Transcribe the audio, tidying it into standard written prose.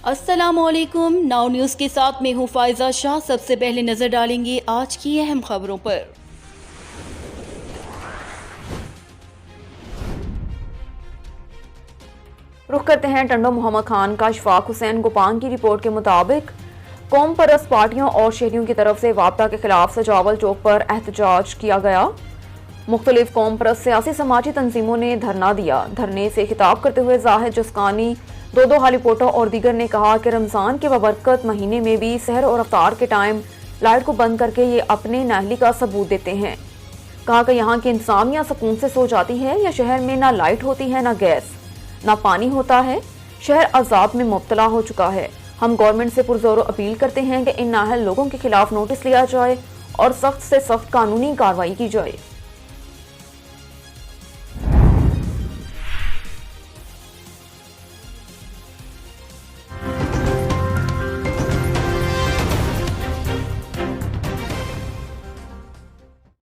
अस्सलामुअलैकुम। Now news के साथ मैं हूँ फायजा शाह। सबसे पहले नजर डालेंगे आज की अहम खबरों पर। रुख करते हैं टंडो मोहम्मद खान का। इशफाक हुसैन गोपान की रिपोर्ट के मुताबिक कौम परस्त पार्टियों और शहरियों की तरफ से वापता के खिलाफ सजावल चौक पर एहतजाज किया गया। मुख्तलिफ कौम परस्त सियासी समाजी तंजीमों ने धरना दिया। धरने से खिताब करते हुए जाहिद जसकानी, दो हालीपोटो और दीगर ने कहा कि रमज़ान के बबरकत महीने में भी सहर और अफ्तार के टाइम लाइट को बंद करके ये अपने नाहली का सबूत देते हैं। कहा कि यहाँ की इंतजामिया सुकून से सो जाती है या शहर में ना लाइट होती है, ना गैस, ना पानी होता है। शहर अजाब में मुब्तला हो चुका है। हम गवर्नमेंट से पुरजोर अपील करते हैं कि इन नाअहल लोगों के खिलाफ नोटिस लिया जाए और सख्त से सख्त कानूनी कार्रवाई की जाए।